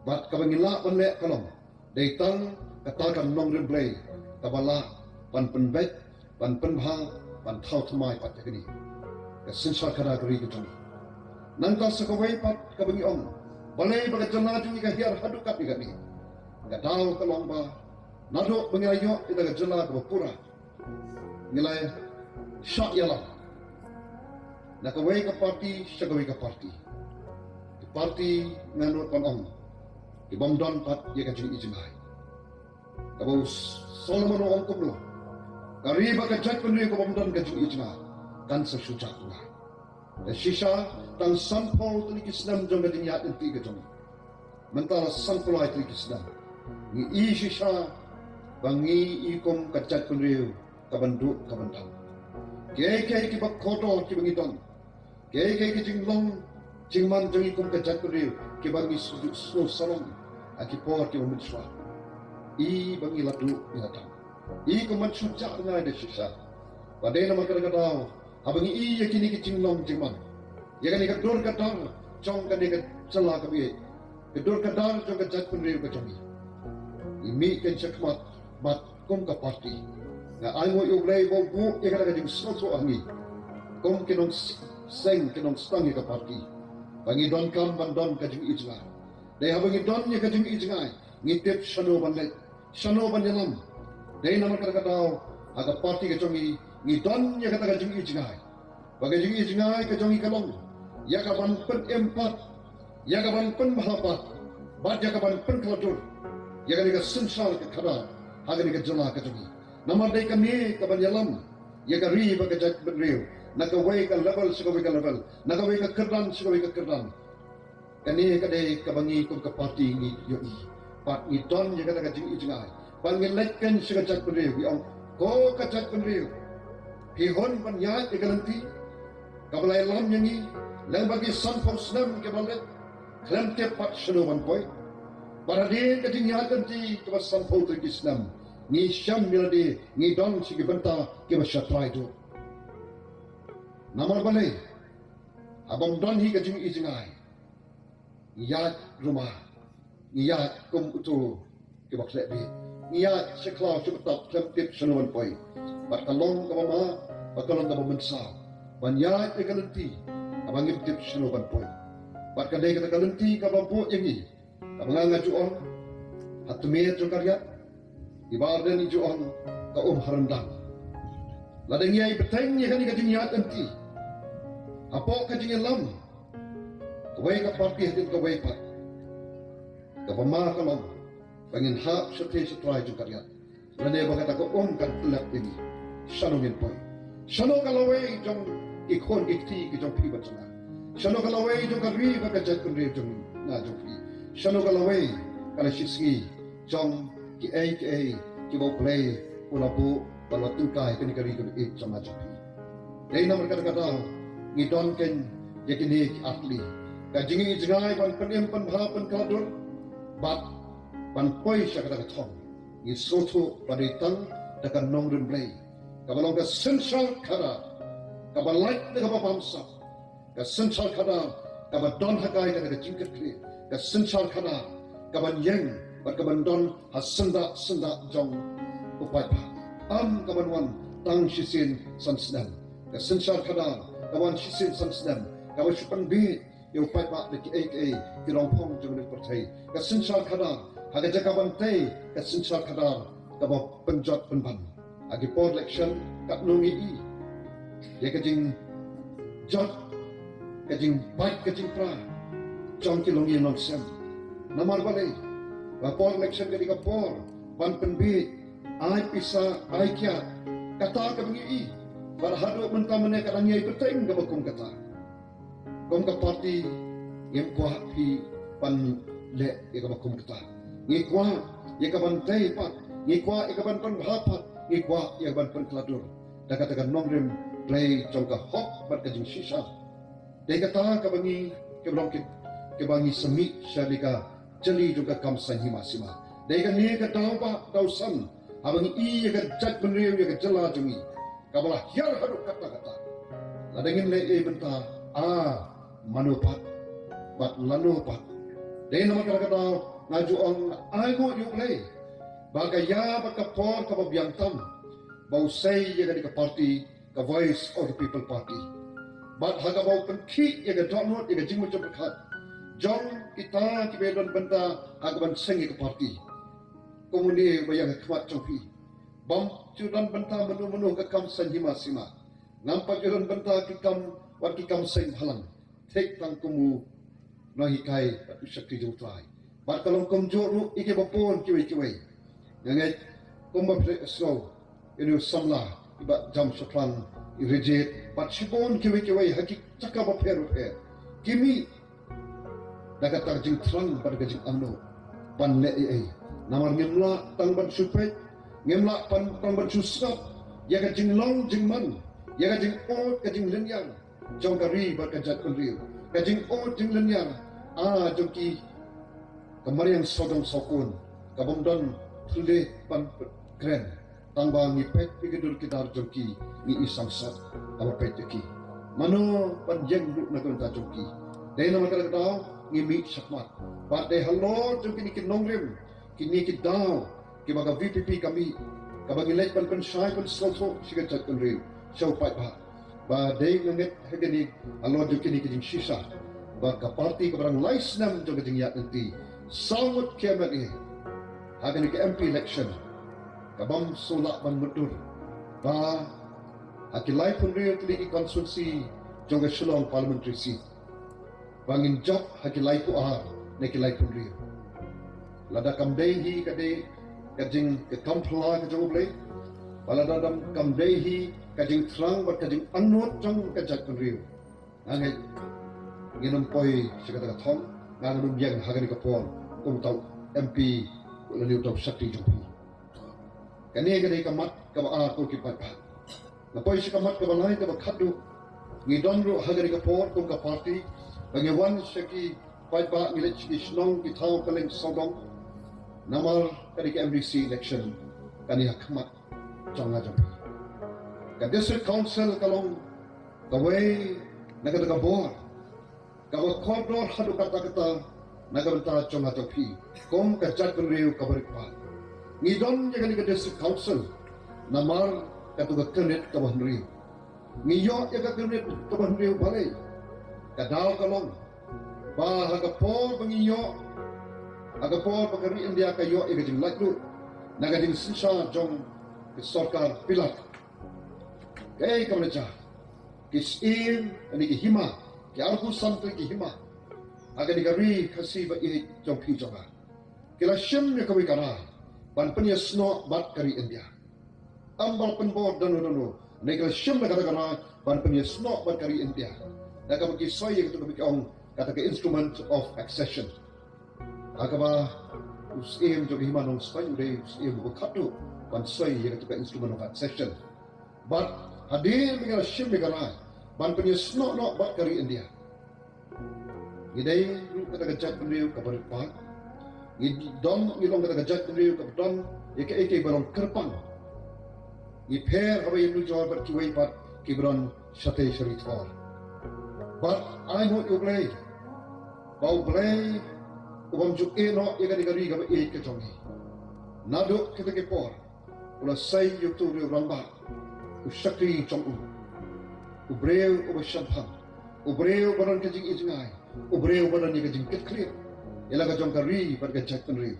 bat kabangila on le kalom deitang katakan nong remblay kabala pan penbet pan penbhang pan thau thamai pat yakni ka sinsar kara gari ka jong nangka sakawai pat kabangi om balai baga jana jungi ka hiar hadu kapi gani ka daw kalong ba nado bangayo ita ka jana ka pura nilai syak yalah nakawai ka parti sakawai ka parti nganut pan om ibam don pat ya ka jungi ijmai kabau Solomon ong kumlo kari ba ka jat penri ko bam don ka jungi ijmai kan sesujak na shisha tang sampol tu kisnam jong gading yat inti ka jong mentala sampol ai tu kisnam ni i shisha bangi i kom kachat penriu ka bandu ka bandang ke ki bak khoto ki bangi don ke ki jinglong jingman jong i kom kachat penriu ki bangi su salong aki por ki umitswa i bangi ladu binatang i kom sujak ngai de shisha padena makar abangi i yakini ki jinglong jingman yakani ka dor ka dang chong ka ne ka chala ka bi ka dor ka dang chong ka jat pun riu ka chongi imi ken chakmat bat kom ka parti na ai mo yo blai bo bu yakana ka jing so angi kom kinong seng kinong stang ka parti bangi don kam ban don ka jing ijla dai abangi don ye ka jing ijngai ngitep shano ban yalam dai namar ka daw aga parti ka chongi ni don ya kata ka jing ijngai bagai jing ijngai ka jongi kalong ya ka ban pen empat ya ka ban pen mahapat bat ya ka ban pen kladur ya ka ni ka sinsal ka khara ha ka ni ka jala ka jongi namar dai ka ni ka ban yalam ya ka ri ba ka jak ban riu na ka wai ka level ka level na ka wai ka kerdan ka kerdan ka ni ka dai ka bangi kum ka parti ni yo i pat ni don ya kata ka jing ijngai ban ni lekkan ka jak ban riu yang ko ka jak ban riu Hihon panyat ikalanti kabalay lam yangi lang bagi sanpong senam kabalet klam tepat senuman poy para din katingyatan ti kabas sanpong tu kisnam ni syam miladi ni don sige benta kibas syatrai tu namar balay abang don hi kajing izingai niyat rumah niyat kum utu kibak lebi niyat seklaw sebetak klam tep senuman poy Batalong ka mama, batalong ka mamansaw. Banyat ay kalanti, abang ibtip sinuban po. Batkaday ka kalanti ka bampo yangi, kabanga nga juon, at tumiyat yung karyat, ibardan ni juon ka harandang. Ladang niya ibeteng niya kani kajinyat anti, apo kajinyalam, kaway ka parti hatin kaway pat, kabama ka lang, panginhap sa tayo sa try yung karyat. Lane ba kata ko kan tulak ini shano min poy shano kalaway jong ikon ikti ki jong pi batna shano kalaway jong karwi ba ka jat kun re jong na jong pi shano kalaway kala shisgi jong ki ki bo play ulapu balot tungkai kini kari kun it sama jong pi dai namar kata ni don ken yakini atli ka jingi jingai ban penem pan bhapan kadur bat ban poy syakata thong ni soto paditang dakan nong remblay kabalong ka sensal kara kabalait na kabapamsa ka sensal kara kabadon hakai ka jingkat kli ka sensal kara kabanyeng bat kabandon hasenda jong upai pa kabanwan tang shisin sansdan ka sensal kara kawan shisin sansdan kawasupan bi yo upai pa ki kirong pong jong ni pertai ka sensal kara Haga jakabantay kat sinsal kadar kaba penjot penban. Agi por election kat nungi i. Ya kajing jot kajing bait kajing pra. Jong kilongi non sem. Namar balay. Ba por election kadi ka por ban penbit ay pisa ay kya kata ka bangi i. Para hado mentamane kadangnya ipeteng ka bakum kata. Kom ka party yang kuah pi pan le ya ka bakum kata. Ngikwa ikaban taypat ngikwa ikaban panhapat ngikwa ikaban pankladur dakatakan nongrim play jongka hok bat kajing shisha dai kata kabangi keblongkit kebangi semi syadika jeli juga kamsan himasima dai kan ni ka tauba tausan abangi i ka jat benriu ka jela jungi kabalah hiar hadu kata ladangin le benta manupat bat lanupat Dahil naman kata ngaju ang aigo yuk lay. Bagaya bagkapor kapabiyantam. Bausay yaga di ka party, ka voice of the people party. But hagabau penkik yaga donut yaga jimu jemberkat. Jom kita kibedon benda hagaban sengi ka party. Kemudian bayang kuat congpi. Bam judan benda menu-menu ke kam sanjima sima. Nampak judan benda kikam wat kikam seng halang. Tek tang kumu nahi kai atu syakti jautai. But kalau kum joru ike bapon kiwi-kiwi. Ngangai kum bapre slow. Ini samla iba jam syaklan irejit. But shibon kiwi-kiwi hakik cakap baper-baper. Kimi dagat jing terang pada jing amno. Pan le namar ngemla tang ban supet. Ngemla pan tang ban susap. Yaga jing long jing man. Yaga jing ot ka jing lenyang. Jong kari bar kajat penriu. Kajing ot jing lenyang. Jong ki kemarin sodong sokun. Kabomdon tule pan kren. Tangbang ngipet pigedur kita jong ki ni isang sat. Abapet ki. Mano pan jeng duk na kunta jong ki. Dahil naman kadang ngimi sakmat. Pati halo jong kini kinongrim. Kini kidaw. Kibaga VPP kami. Kabang ilay pan syay pan salso. Sigat chat kunrim. Siyaw pa ba. Ba day ngangit hagani. Halo jong kini kijing sisa. Ba kaparti kabarang lais nam jong kijing yak nanti. Sawat kiamat ini. Hagani ke MP election. Kabang sulak man mudur. Ba hakilay kunrim tuliki konsulsi jong Shillong parliamentary seat. Bangin job hakilay po nekilay punri. Lada kamdehi kade kajing kekampla kajong ublay. Balada dam kamdehi kajing terang bat kajing anot jong kajak punri. Nangit nginumpoy sikata kathong nganum yang hagani kapon kum tau MP ulani utop sakti jompi. Kani kade kamat kaba ko kipat pa. Napoy sikamat kabalay kaba khadu ngidonro hagani kapon kum ka party. Bagaimana seki fight back milik Isnong di tahun paling sodong namar kali MDC election kani hakmat jangan jampi. Ke district council kalong kawai naga board kawa koridor hadu kata naga jangan jampi. Kom kajat penriu kabarik pa. Ngidon yang kani ke district council namar katuga kernet kawan riu. Ngiyok yang kernet kawan riu balai. Kadaw kalong ba hagapor panginyo hagapor pagari India kayo igajing laklu nagading sisa jong sarkar pilat kay kamlecha kisin ani kihima ki arbu santre kihima agani gari kasi ba i jong pi jonga kila shem ne kawi kana ban panya sno bat kari India ambal penbor danu negara shem ne kana ban panya sno bat kari India. Naka mag-isoy ito kabikang kata instrument of accession. Agaba usim jo himanong Spain uday usim bukatu bansoy ito ka instrument of accession. But hadir mga shim mga ban penyes no bat kari India. Giday kata gajat penriu kabarit pa. Gidon ngilong kata gajat penriu kabdon ike barong kerpang. Iper away nu jo bat kiway pat kibron syate syaritor. But I know you play. Bau play, ubam juk eno ikan igari gam ke jongi. Nado kita kepor. Ula say you to the ramba. Usakri jong ubreu ubashampan. Ubreu baran kajing ijngai. Ubreu baran kajing ket clear. Ilaga jong kari pada kajak penriu.